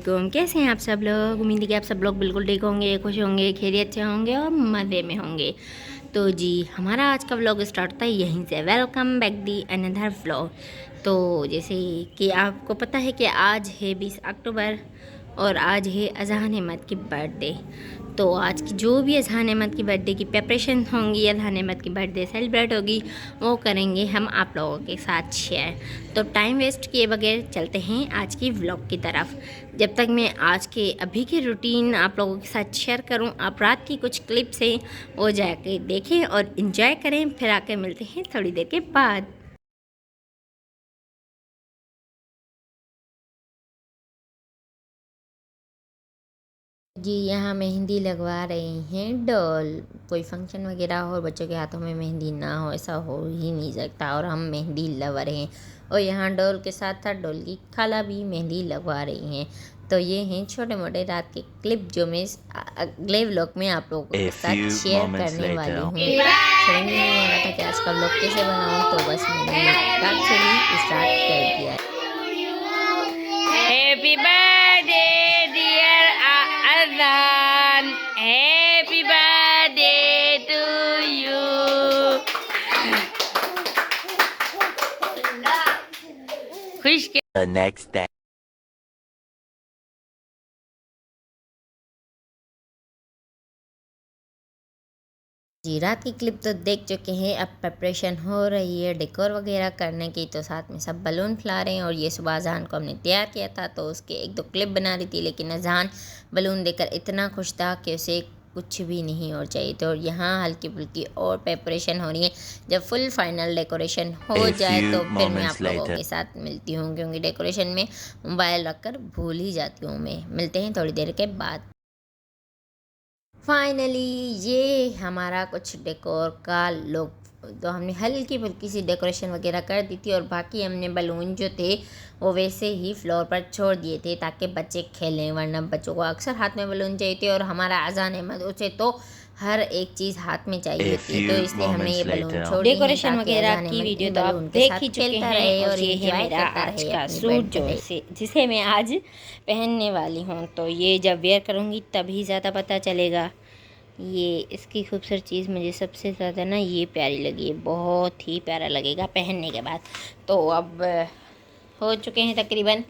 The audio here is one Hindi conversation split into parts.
अस्सलामुअलैकुम। कैसे हैं आप सब लोग? उम्मीद है कि आप सब लोग बिल्कुल ठीक होंगे, खुश होंगे, खैरियत से होंगे और मज़े में होंगे। तो जी हमारा आज का व्लॉग स्टार्ट होता है यहीं से। Welcome back the another vlog. तो जैसे कि आपको पता है कि आज है 20 अक्टूबर और आज है अज़हान अहमद की बर्थडे। तो आज की जो भी अज़हान अहमद की बर्थडे की प्रिपरेशन होंगी, अज़हान अहमद की बर्थडे सेलिब्रेट होगी, वो करेंगे हम आप लोगों के साथ शेयर। तो टाइम वेस्ट किए बगैर चलते हैं आज की व्लॉग की तरफ। जब तक मैं आज के अभी की रूटीन आप लोगों के साथ शेयर करूं, आप रात की कुछ क्लिप्स हैं वो जाके देखें और इन्जॉय करें। फिर आके मिलते हैं थोड़ी देर के बाद। जी यहाँ मेहंदी लगवा रही हैं डॉल। कोई फंक्शन वगैरह हो, बच्चों के हाथों में मेहंदी ना हो ऐसा हो ही नहीं सकता, और हम मेहंदी लवर हैं। और यहाँ डॉल के साथ साथ डॉल की खाला भी मेहंदी लगवा रही हैं। तो ये हैं छोटे मोटे रात के क्लिप जो मैं अगले व्लॉग में आप लोगों के साथ शेयर करने वाली हूँ। समझ में नहीं आ रहा था कि आज का व्लॉग कैसे बनाऊँ, तो बस मैंने रात से ही स्टार्ट कर दिया। हैप्पी बर्थडे डियर अज़ान, हैप्पी बर्थडे टू यू। खुश के The next day. जी रात की क्लिप तो देख चुके हैं। अब प्रिपरेशन हो रही है डेकोर वगैरह करने की, तो साथ में सब बलून फैला रहे हैं। और ये सुबह अज़ान को हमने तैयार किया था, तो उसके एक दो क्लिप बना रही थी, लेकिन अज़ान बलून देखकर इतना खुश था कि उसे कुछ भी नहीं और चाहिए। तो यहाँ हल्की फुल्की और प्रिपरेशन हो रही है। जब फुल फाइनल डेकोरेशन हो जाए तो फिर मैं आप लोगों के साथ मिलती हूँ, क्योंकि डेकोरेशन में मोबाइल रखकर भूल ही जाती हूँ मैं। मिलते हैं थोड़ी देर के बाद। फाइनली ये हमारा कुछ डेकोर का लुक। तो हमने हल्की फुल्की सी डेकोरेशन वगैरह कर दी थी, और बाकी हमने बलून जो थे वो वैसे ही फ्लोर पर छोड़ दिए थे ताकि बच्चे खेलें, वरना बच्चों को अक्सर हाथ में बलून चाहिए थे। और हमारा अज़ान अहमद उसे तो हर एक चीज़ हाथ में चाहिए होती है, तो इसलिए हमने ये बलून छोड़ दिए। डेकोरेशन वगैरह की वीडियो तो आप देख ही चुके हैं। और ये है मेरा आज का सूट जिसे मैं आज पहनने वाली हूँ। तो ये जब वेयर करूँगी तभी ज़्यादा पता चलेगा। ये इसकी खूबसूरत चीज़ मुझे सबसे ज़्यादा ना ये प्यारी लगी है, बहुत ही प्यारा लगेगा पहनने के बाद। तो अब हो चुके हैं तकरीबन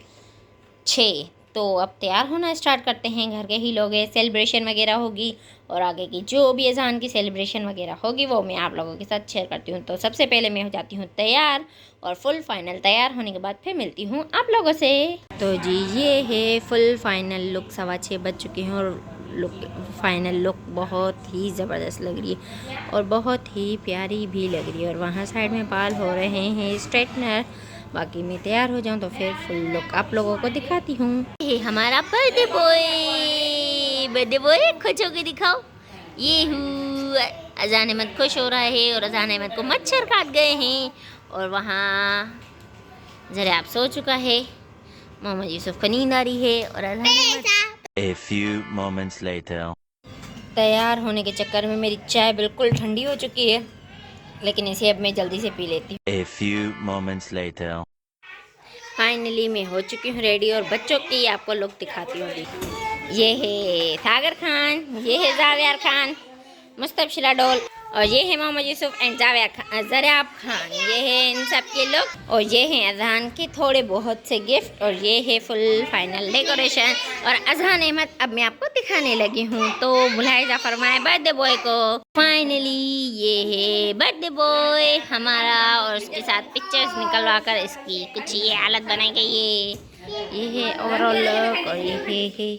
6, तो अब तैयार होना स्टार्ट करते हैं। घर के ही लोग हैं, सेलिब्रेशन वगैरह होगी, और आगे की जो भी अज़ान की सेलिब्रेशन वगैरह होगी वो मैं आप लोगों के साथ शेयर करती हूँ। तो सबसे पहले मैं हो जाती हूँ तैयार, और फुल फाइनल तैयार होने के बाद फिर मिलती हूँ आप लोगों से। तो जी ये है फुल फाइनल लुक। 6:15 बज चुके हैं और लुक फाइनल लुक बहुत ही ज़बरदस्त लग रही है और बहुत ही प्यारी भी लग रही है। और वहाँ साइड में बाल हो रहे हैं स्ट्रेटनर। बाकी मैं तैयार हो जाऊँ तो फिर फुल लुक आप लोगों को दिखाती हूँ। ये हमारा बर्थडे बॉय खुश होकर दिखाओ। ये हुआ अज़ान अहमद खुश हो रहा है, और अज़ान अहमद को मच्छर काट गए हैं। और वहाँ ज़रा आप सो चुका है, मोहम्मद यूसुफ को नींद आ रही है, और अज़ान Ahmad A few moments later. तैयार होने के चक्कर में मेरी चाय बिल्कुल ठंडी हो चुकी है, लेकिन इसे अब मैं जल्दी से पी लेती हूँ। A few moments later. Finally मैं हो चुकी हूँ रेडी, और बच्चों की आपको लुक दिखाती हूँ अभी। ये है सागर खान, ये है जावेर खान, मुस्तबशिरा डोल, और ये है मोहम्मद यूसुफ एंड जावेर खान, ज़राब खान। ये है इन सब के लुक, और ये हैं अज़हान के थोड़े बहुत से गिफ्ट, और ये है फुल फाइनल डेकोरेशन। और अज़हान अहमद अब मैं आपको दिखाने लगी हूँ, तो बुलाए जा फरमाए बर्थडे बॉय को। फाइनली ये है बर्थडे बॉय हमारा, और उसके साथ पिक्चर्स निकलवा कर इसकी कुछ ये हालत बनाई गई है। ये है ओवरऑल लुक, और ये है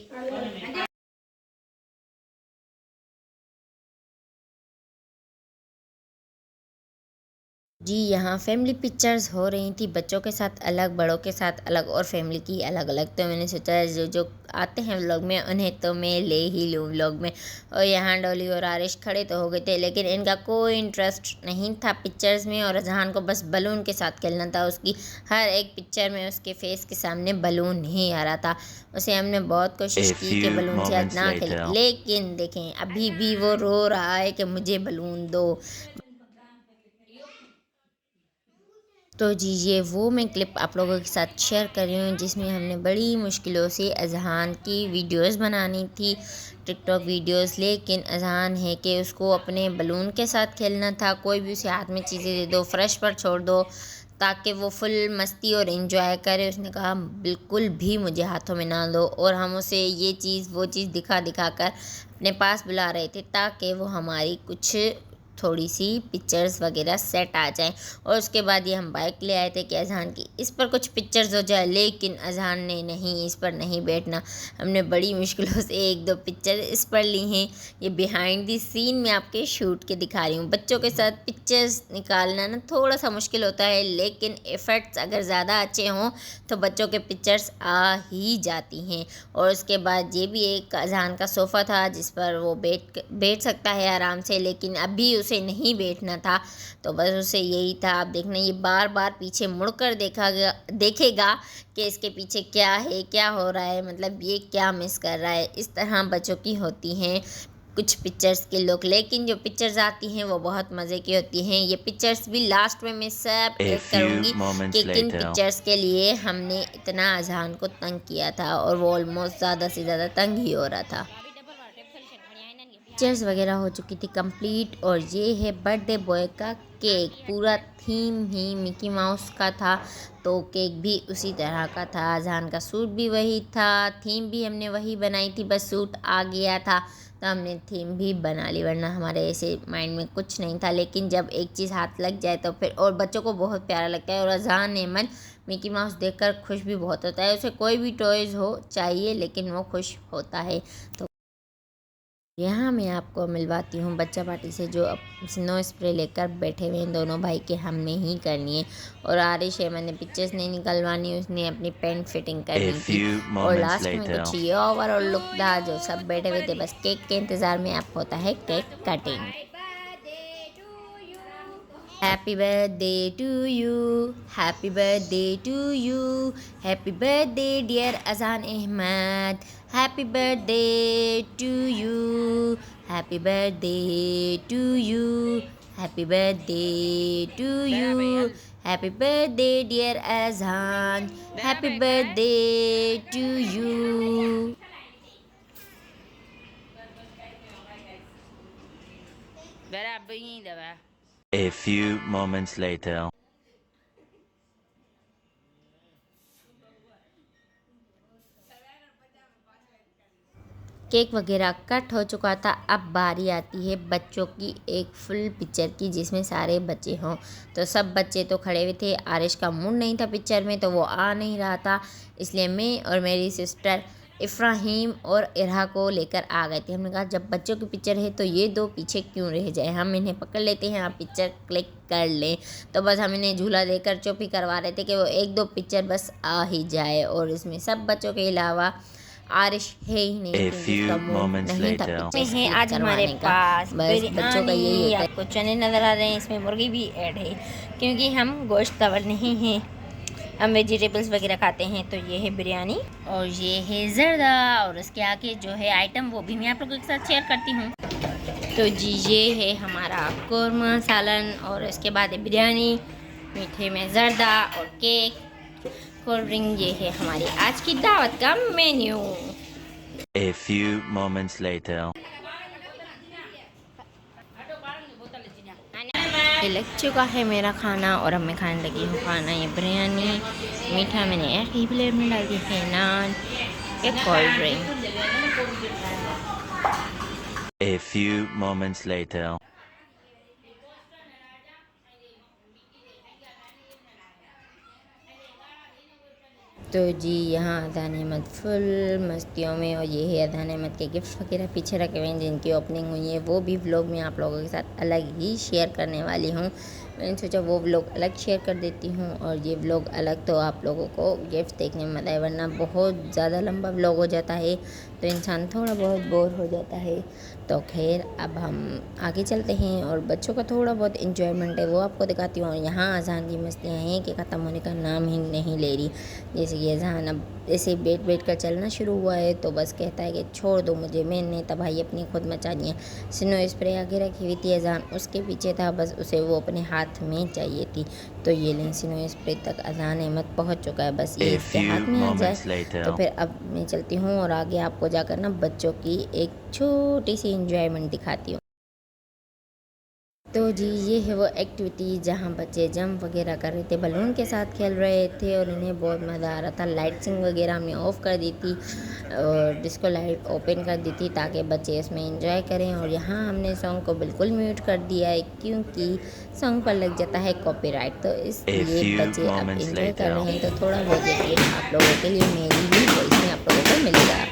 जी यहाँ फैमिली पिक्चर्स हो रही थी, बच्चों के साथ अलग, बड़ों के साथ अलग, और फैमिली की अलग अलग। तो मैंने सोचा जो जो आते हैं व्लॉग में उन्हें तो मैं ले ही लूँ व्लॉग में। और यहाँ डॉली और आरिश खड़े तो हो गए थे, लेकिन इनका कोई इंटरेस्ट नहीं था पिक्चर्स में, और जहान को बस बलून के साथ खेलना था। उसकी हर एक पिक्चर में उसके फेस के सामने बलून नहीं आ रहा था। उसे हमने बहुत कोशिश की कि बलून से आज ना खेले, लेकिन देखें अभी भी वो रो रहा है कि मुझे बलून दो। तो जी ये वो मैं क्लिप आप लोगों के साथ शेयर कर रही हूँ जिसमें हमने बड़ी मुश्किलों से अज़हान की वीडियोस बनानी थी, टिकटॉक वीडियोस। लेकिन अज़हान है कि उसको अपने बलून के साथ खेलना था। कोई भी उसे हाथ में चीज़ें दे दो, फ़र्श पर छोड़ दो ताकि वो फुल मस्ती और इन्जॉय करे। उसने कहा बिल्कुल भी मुझे हाथों में ना लो, और हम उसे ये चीज़ वो चीज़ दिखा दिखा कर अपने पास बुला रहे थे ताकि वो हमारी कुछ थोड़ी सी पिक्चर्स वगैरह सेट आ जाएं। और उसके बाद ये हम बाइक ले आए थे कि अज़हान की इस पर कुछ पिक्चर्स हो जाए, लेकिन अज़हान ने नहीं, इस पर नहीं बैठना। हमने बड़ी मुश्किलों से एक दो पिक्चर इस पर ली हैं। ये बिहाइंड दी सीन में आपके शूट के दिखा रही हूँ। बच्चों के साथ पिक्चर्स निकालना ना थोड़ा सा मुश्किल होता है, लेकिन इफ़ेक्ट्स अगर ज़्यादा अच्छे हों तो बच्चों के पिक्चर्स आ ही जाती हैं। और उसके बाद ये भी एक अज़हान का सोफ़ा था जिस पर वो बैठ सकता है आराम से, लेकिन अभी उसे नहीं बैठना था। तो बस उसे यही था। आप देखना ये बार बार पीछे मुड़कर देखेगा कि इसके पीछे क्या है, क्या हो रहा है, मतलब ये क्या मिस कर रहा है। इस तरह बच्चों की होती हैं कुछ पिक्चर्स के लुक, लेकिन जो पिक्चर्स आती हैं वो बहुत मज़े की होती हैं। ये पिक्चर्स भी लास्ट में मैं सब A ऐड few करूँगी moments कि किन later. पिक्चर्स के लिए हमने इतना अज़हान को तंग किया था, और वो ऑलमोस्ट ज़्यादा से ज़्यादा तंग ही हो रहा था। पिक्चर्स वगैरह हो चुकी थी कंप्लीट, और ये है बर्थडे बॉय का केक। पूरा थीम ही मिकी माउस का था, तो केक भी उसी तरह का था। अज़हान का सूट भी वही था, थीम भी हमने वही बनाई थी, बस सूट आ गया था तो हमने थीम भी बना ली, वरना हमारे ऐसे माइंड में कुछ नहीं था। लेकिन जब एक चीज़ हाथ लग जाए तो फिर, और बच्चों को बहुत प्यारा लगता है। और अज़हान अहमद मिकी माउस देखकर खुश भी बहुत होता है। उसे कोई भी टॉयज़ हो चाहिए, लेकिन वो खुश होता है। तो यहाँ मैं आपको मिलवाती हूँ बच्चा पार्टी से, जो अब स्नो स्प्रे लेकर बैठे हुए हैं। दोनों भाई के हमने ही करनी है, और आरिश अहमद ने पिक्चर्स नहीं निकलवानी, उसने अपनी पेंट फिटिंग A करनी थी। few और moments लास्ट में later. कुछ ये ओवरऑल लुक था, जो सब बैठे हुए थे बस केक के इंतज़ार में। अब होता है cake cutting. Happy birthday to you, happy birthday to you, happy birthday dear Azan Ahmad, happy birthday to you, happy birthday to you, happy birthday to you, happy birthday dear Azan, happy birthday to you. A few moments later. Cake वगैरह कट हो चुका था। अब बारी आती है बच्चों की एक फुल पिक्चर की, जिसमें सारे बच्चे हों। तो सब बच्चे तो खड़े हुए थे, आरिश का मूड नहीं था पिक्चर में, तो वो आ नहीं रहा था। इसलिए मैं और मेरी सिस्टर इफ़्राहीम और इरहा को लेकर आ गए थे। हमने कहा जब बच्चों की पिक्चर है तो ये दो पीछे क्यों रह जाए, हम इन्हें पकड़ लेते हैं, आप पिक्चर क्लिक कर लें। तो बस हम इन्हें झूला देकर चुप ही करवा रहे थे कि वो एक दो पिक्चर बस आ ही जाए। और इसमें सब बच्चों के अलावा आरिश है ही नहीं, A क्योंकि उसका few मूड moments नहीं था later. पिक्चर्स है क्लिक आज हमारे करवाने का। पास बस बच्चों का यही होता है। आपको चने नज़र आ रहे हैं, इसमें मुर्गी भी ऐड है क्योंकि हम गोश्त कवर नहीं हैं, हम वेजिटेबल्स वगैरह खाते हैं। तो ये है बिरयानी, और ये है जर्दा, और उसके आगे जो है आइटम वो भी मैं आप लोगों के साथ शेयर करती हूँ। तो जी ये है हमारा कौरमा सालन, और उसके बाद है बिरयानी, मीठे में जर्दा और केक, कोल्ड ड्रिंक। ये है हमारी आज की दावत का menu. A few moments later. ये लग चुका है मेरा खाना, और अब मैं खाने लगी हूँ खाना। ये बिरयानी, मीठा मैंने एक ही प्लेट में डाल दी है, नान, एक cold drink. A few moments later. तो जी यहाँ अदनान अहमद फुल मस्तियों में, और ये है अदनान अहमद के गिफ्ट वगैरह पीछे रखे हुए हैं जिनकी ओपनिंग हुई है। वो भी व्लॉग में आप लोगों के साथ अलग ही शेयर करने वाली हूँ। मैंने सोचा वो व्लॉग अलग शेयर कर देती हूँ, और ये व्लॉग अलग, तो आप लोगों को गिफ्ट देखने में मज़ा है, वरना बहुत ज़्यादा लंबा व्लॉग हो जाता है तो इंसान थोड़ा बहुत बोर हो जाता है। तो खैर अब हम आगे चलते हैं, और बच्चों का थोड़ा बहुत इंजॉयमेंट है वो आपको दिखाती हूँ। और यहाँ अज़हान की मस्तियाँ हैं कि ख़त्म होने का नाम ही नहीं ले रही। जैसे कि अज़हान अब ऐसे बैठ कर चलना शुरू हुआ है, तो बस कहता है कि छोड़ दो मुझे, मैंने तबाही अपनी खुद मचा दी है। स्नो स्प्रे आगे रखी हुई थी, अज़हान उसके पीछे था, बस उसे वो अपने हाथ हाथ में चाहिए थी। तो ये लें सिनो स्प्रे तक अजान अहमद पहुंच चुका है, बस ये A इसके few हाथ में आ जाए। moments later. तो फिर अब मैं चलती हूँ और आगे आपको जाकर ना बच्चों की एक छोटी सी इंजॉयमेंट दिखाती हूँ। तो जी ये है वो एक्टिविटी जहाँ बच्चे जंप वगैरह कर रहे थे, बलून के साथ खेल रहे थे और इन्हें बहुत मज़ा आ रहा था। लाइटिंग वगैरह हमने ऑफ़ कर दी थी और डिस्को लाइट ओपन कर दी थी ताकि बच्चे इसमें एंजॉय करें। और यहाँ हमने सॉन्ग को बिल्कुल म्यूट कर दिया है क्योंकि सॉन्ग पर लग जाता है कॉपीराइट, तो इसलिए few बच्चे अब moments एंजॉय कर later. रहे हैं। तो थोड़ा बहुत यकीन आप लोगों के लिए मेरी भी वॉइस में आप लोगों को मिलेगा।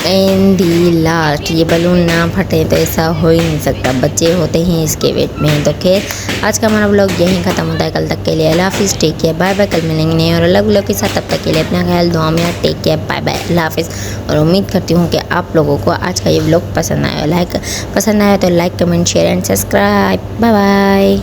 एंड दी लास्ट, ये बलून ना फटे तो ऐसा हो ही नहीं सकता, बच्चे होते हैं इसके वेट में। तो खैर आज का हमारा व्लॉग यहीं ख़त्म होता है। कल तक के लिए अल्लाह हाफिज़, टेक केयर, बाय बाय। कल मिलेंगे नए और अलग व्लॉग के साथ, तब तक के लिए अपना ख्याल दुआ में, टेक केयर, बाय बाय, अल्लाह हाफिज़। और उम्मीद करती हूँ कि आप लोगों को आज का ये व्लॉग पसंद आया तो like comment share and subscribe. Bye bye.